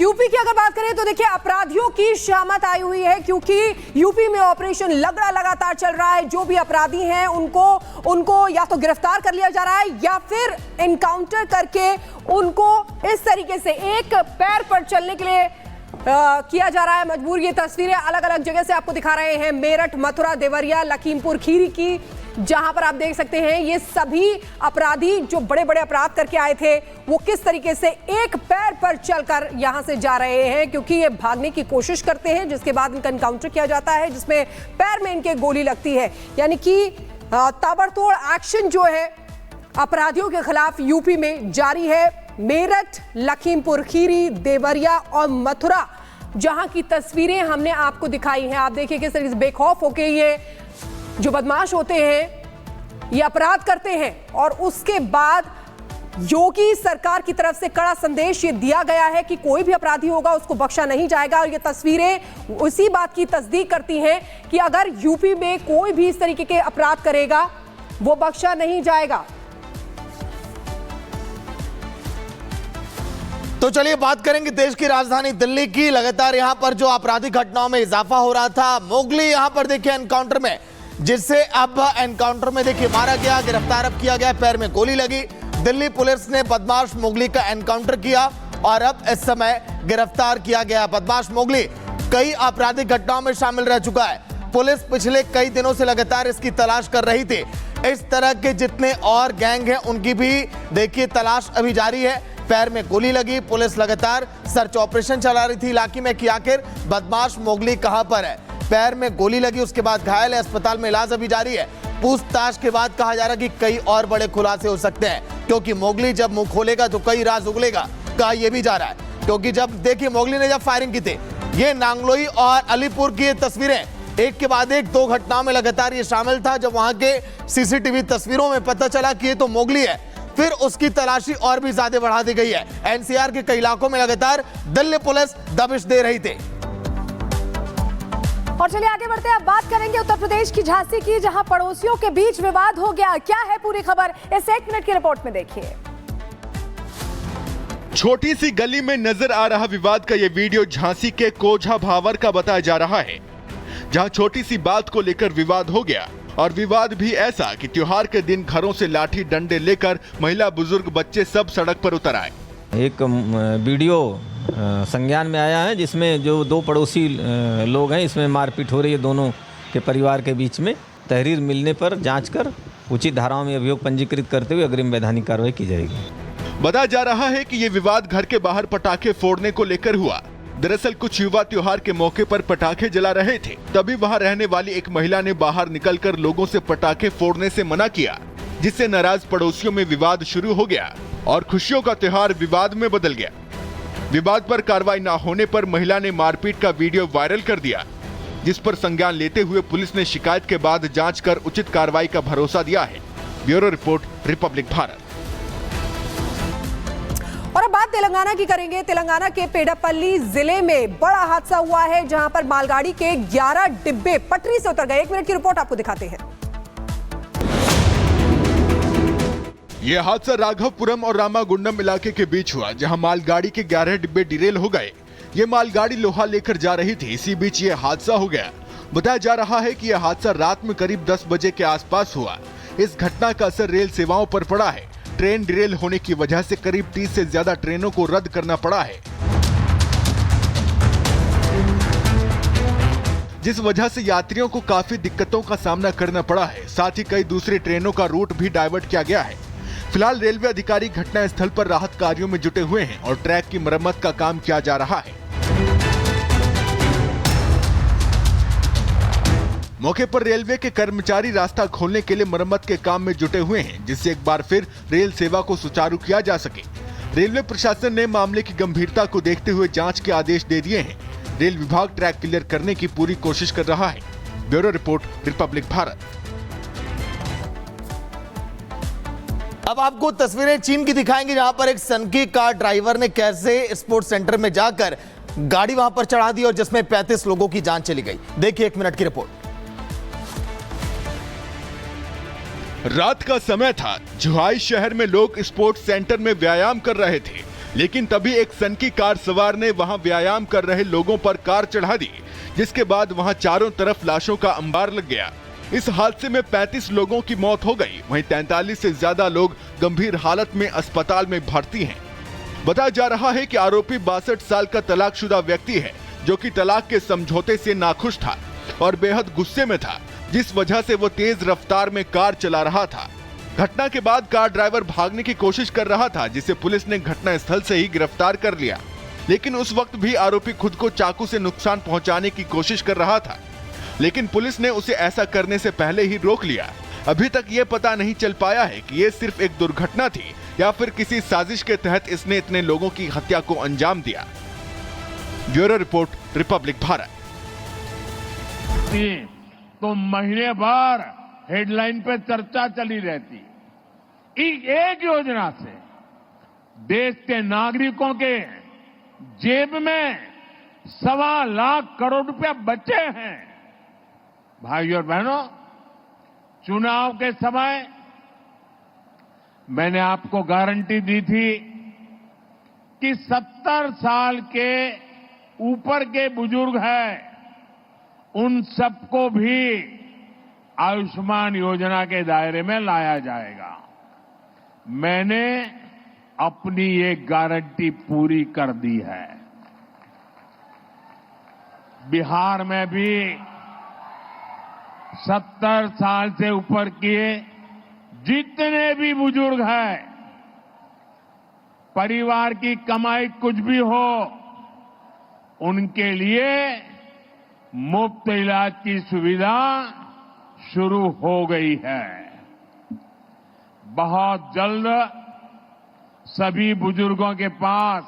UP की अगर बात करें तो देखिए अपराधियों की शामत आई हुई है, क्योंकि यूपी में ऑपरेशन लगड़ा लगातार चल रहा है। जो भी अपराधी हैं उनको या तो गिरफ्तार कर लिया जा रहा है या फिर एनकाउंटर करके उनको इस तरीके से एक पैर पर चलने के लिए किया जा रहा है मजबूर। ये तस्वीरें अलग अलग जगह से आपको दिखा रहे हैं, मेरठ, मथुरा, देवरिया, लखीमपुर खीरी की, जहां पर आप देख सकते हैं ये सभी अपराधी जो बड़े बड़े अपराध करके आए थे वो किस तरीके से एक पैर पर चलकर यहां से जा रहे हैं, क्योंकि ये भागने की कोशिश करते हैं जिसके बाद इनका एनकाउंटर किया जाता है जिसमें पैर में इनके गोली लगती है। यानी कि ताबड़तोड़ एक्शन जो है अपराधियों के खिलाफ यूपी में जारी है। मेरठ, लखीमपुर खीरी, देवरिया और मथुरा जहां की तस्वीरें हमने आपको दिखाई हैं, आप देखिए किस तरीके से बेखौफ होकर ये जो बदमाश होते हैं ये अपराध करते हैं। और उसके बाद योगी सरकार की तरफ से कड़ा संदेश ये दिया गया है कि कोई भी अपराधी होगा उसको बख्शा नहीं जाएगा। और ये तस्वीरें उसी बात की तस्दीक करती हैं कि अगर यूपी में कोई भी इस तरीके के अपराध करेगा वो बख्शा नहीं जाएगा। तो चलिए बात करेंगे देश की राजधानी दिल्ली की। लगातार यहां पर जो आपराधिक घटनाओं में इजाफा हो रहा था, मोगली यहां पर देखिए एनकाउंटर में, जिससे अब एनकाउंटर में देखिए मारा गया, गिरफ्तार अब किया गया, पैर में गोली लगी। दिल्ली पुलिस ने बदमाश मोगली का एनकाउंटर किया और अब इस समय गिरफ्तार किया गया। बदमाश मोगली कई आपराधिक घटनाओं में शामिल रह चुका है। पुलिस पिछले कई दिनों से लगातार इसकी तलाश कर रही थी। इस तरह के जितने और गैंग हैं उनकी भी देखिए तलाश अभी जारी है। पैर में गोली लगी, पुलिस लगातार सर्च ऑपरेशन चला रही थी इलाके में कि आखिर बदमाश मोगली कहां पर है। पैर में गोली लगी, उसके बाद घायल है, अस्पताल में इलाज अभी जारी है। पूछताछ के बाद कहा जा रहा है कि कई और बड़े खुलासे हो सकते हैं, क्योंकि मोगली जब मुंह खोलेगा तो कई राज उगलेगा, कहा यह भी जा रहा है। क्योंकि जब देखिए मोगली ने जब फायरिंग की थी, ये नांगलोई और अलीपुर की तस्वीरें एक के बाद एक दो घटनाओं में लगातार ये शामिल था। जब वहां के सीसीटीवी तस्वीरों में पता चला कि ये तो मोगली है, फिर उसकी तलाशी और भी ज्यादा बढ़ा दी गई है। एनसीआर के कई इलाकों में लगातार दिल्ली पुलिस दबिश दे रही थी। और चलिए आगे बढ़ते हैं, अब बात करेंगे उत्तर प्रदेश की झांसी की, जहां पड़ोसियों के बीच विवाद हो गया। क्या है पूरी खबर, इस 1 मिनट की रिपोर्ट में देखिए। छोटी सी गली में नजर आ रहा विवाद का ये वीडियो झांसी के कोझा भावर का बताया जा रहा है, जहां छोटी सी बात को लेकर विवाद हो गया। और विवाद भी ऐसा कि त्योहार के दिन घरों से लाठी डंडे लेकर महिला, बुजुर्ग, बच्चे सब सड़क पर उतर आए। एक वीडियो संज्ञान में आया है जिसमें जो दो पड़ोसी लोग हैं, इसमें मारपीट हो रही है दोनों के परिवार के बीच में। तहरीर मिलने पर जांच कर उचित धाराओं में अभियोग पंजीकृत करते हुए अग्रिम वैधानिक कार्रवाई की जाएगी। बताया जा रहा है कि ये विवाद घर के बाहर पटाखे फोड़ने को लेकर हुआ। दरअसल कुछ युवा त्योहार के मौके पर पटाखे जला रहे थे, तभी वहां रहने वाली एक महिला ने बाहर निकलकर लोगों से पटाखे फोड़ने से मना किया, जिससे नाराज पड़ोसियों में विवाद शुरू हो गया और खुशियों का त्योहार विवाद में बदल गया। विवाद पर कार्रवाई न होने पर महिला ने मारपीट का वीडियो वायरल कर दिया, जिस पर संज्ञान लेते हुए पुलिस ने शिकायत के बाद जांच कर उचित कार्रवाई का भरोसा दिया है। Bureau report, Republic Bharat. और अब बात तेलंगाना की करेंगे। तेलंगाना के पेड्डापल्ली जिले में बड़ा हादसा हुआ है, जहां पर मालगाड़ी के 11 डिब्बे पटरी से उतर गए। 1 मिनट की रिपोर्ट आपको दिखाते हैं। यह हादसा राघवपुरम और रामागुंडम इलाके के बीच हुआ, जहां मालगाड़ी के 11 डिब्बे डिरेल हो गए। ये मालगाड़ी लोहा लेकर जा रही थी, इसी बीच ये हादसा हो गया। बताया जा रहा है कि यह हादसा रात में करीब 10 बजे के आसपास हुआ। इस घटना का असर रेल सेवाओं पर पड़ा है। ट्रेन डिरेल होने की वजह से करीब 30 से ज्यादा ट्रेनों को रद्द करना पड़ा है, जिस वजह से यात्रियों को काफी दिक्कतों का सामना करना पड़ा है। साथ ही कई दूसरी ट्रेनों का रूट भी डाइवर्ट किया गया है। फिलहाल रेलवे अधिकारी घटना स्थल पर राहत कार्यों में जुटे हुए हैं और ट्रैक की मरम्मत का काम किया जा रहा है। मौके पर रेलवे के कर्मचारी रास्ता खोलने के लिए मरम्मत के काम में जुटे हुए हैं, जिससे एक बार फिर रेल सेवा को सुचारू किया जा सके। रेलवे प्रशासन ने मामले की गंभीरता को देखते हुए जांच के आदेश दे दिए हैं। रेल विभाग ट्रैक क्लियर करने की पूरी कोशिश कर रहा है। Bureau report, Republic Bharat. अब आपको तस्वीरें चीन की दिखाएंगे, जहां पर एक सनकी कार ड्राइवर ने कैसे स्पोर्ट्स सेंटर में जाकर गाड़ी वहां पर चढ़ा दी और जिसमें 35 लोगों की जान चली गई। देखिए 1 मिनट की रिपोर्ट। रात का समय था। जुहाई शहर में लोग स्पोर्ट्स सेंटर में व्यायाम कर रहे थे। लेकिन तभी एक सनकी कार सवार ने वहां व्यायाम कर रहे लोगों पर कार चढ़ा दी, जिसके बाद वहां चारों तरफ लाशों का अंबार लग गया। इस हादसे में 35 लोगों की मौत हो गई, वहीं 43 से ज्यादा लोग गंभीर हालत में अस्पताल में भर्ती हैं। बताया जा रहा है कि आरोपी 62 साल का तलाकशुदा व्यक्ति है, जो कि तलाक के समझौते से नाखुश था और बेहद गुस्से में था, जिस वजह से वो तेज रफ्तार में कार चला रहा था। घटना के बाद कार ड्राइवर भागने की कोशिश कर रहा था, जिसे पुलिस ने घटना स्थल से ही गिरफ्तार कर लिया, लेकिन उस वक्त भी आरोपी खुद को चाकू से नुकसान पहुंचाने की कोशिश कर रहा था, लेकिन पुलिस ने उसे ऐसा करने से पहले ही रोक लिया। अभी तक ये पता नहीं चल पाया है कि ये सिर्फ एक दुर्घटना थी या फिर किसी साजिश के तहत इसने इतने लोगों की हत्या को अंजाम दिया। Bureau report, Republic Bharat. तो महीने भर हेडलाइन पे चर्चा चली रहती। एक योजना से देश के नागरिकों के जेब में 1.25 लाख करोड़ रुपया बचे हैं। भाइयों और बहनों, चुनाव के समय मैंने आपको गारंटी दी थी कि 70 साल के ऊपर के बुजुर्ग हैं, उन सबको भी आयुष्मान योजना के दायरे में लाया जाएगा। मैंने अपनी ये गारंटी पूरी कर दी है। बिहार में भी 70 साल से ऊपर के जितने भी बुजुर्ग हैं, परिवार की कमाई कुछ भी हो, उनके लिए मुफ्त इलाज की सुविधा शुरू हो गई है। बहुत जल्द सभी बुजुर्गों के पास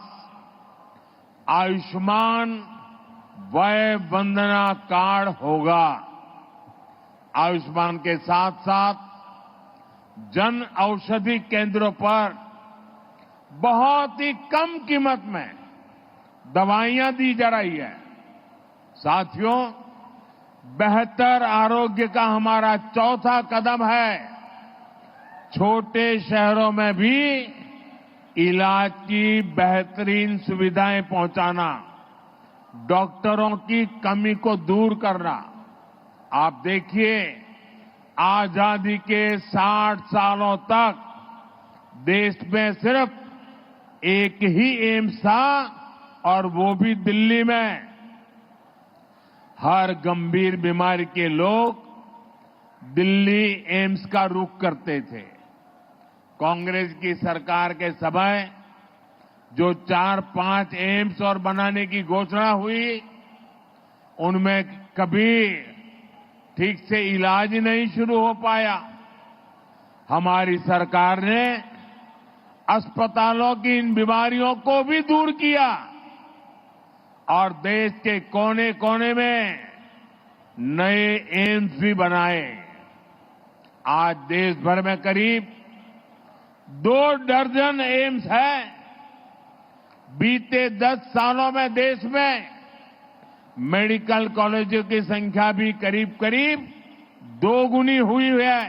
आयुष्मान वय वंदना कार्ड होगा। आयुष्मान के साथ साथ जन औषधि केंद्रों पर बहुत ही कम कीमत में दवाइयां दी जा रही है। साथियों, बेहतर आरोग्य का हमारा चौथा कदम है छोटे शहरों में भी इलाज की बेहतरीन सुविधाएं पहुंचाना, डॉक्टरों की कमी को दूर करना। आप देखिए, आजादी के 60 सालों तक देश में सिर्फ एक ही एम्स था, और वो भी दिल्ली में। हर गंभीर बीमारी के लोग दिल्ली एम्स का रुख करते थे। कांग्रेस की सरकार के समय जो 4-5 एम्स और बनाने की घोषणा हुई, उनमें कभी ठीक से इलाज नहीं शुरू हो पाया। हमारी सरकार ने अस्पतालों की इन बीमारियों को भी दूर किया और देश के कोने कोने में नए एम्स भी बनाए। आज देश भर में करीब 2 दर्जन एम्स है। बीते 10 सालों में देश में मेडिकल कॉलेजों की संख्या भी करीब करीब 2 गुनी हुई है।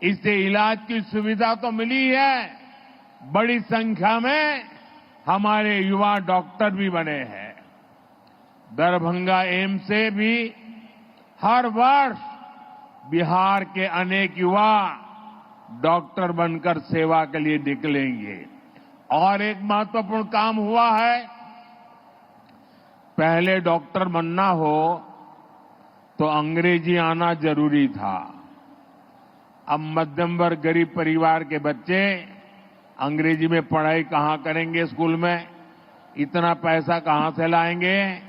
इससे इलाज की सुविधा तो मिली है, बड़ी संख्या में हमारे युवा डॉक्टर भी बने हैं। दरभंगा एम्स से भी हर वर्ष बिहार के अनेक युवा डॉक्टर बनकर सेवा के लिए निकलेंगे। और एक महत्वपूर्ण काम हुआ है, पहले डॉक्टर बनना हो तो अंग्रेजी आना जरूरी था। अब मध्यम वर्ग गरीब परिवार के बच्चे अंग्रेजी में पढ़ाई कहां करेंगे, स्कूल में इतना पैसा कहां से लाएंगे।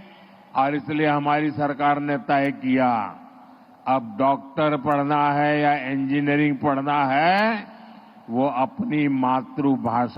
और इसलिए हमारी सरकार ने तय किया, अब डॉक्टर पढ़ना है या इंजीनियरिंग पढ़ना है, वो अपनी मातृभाषा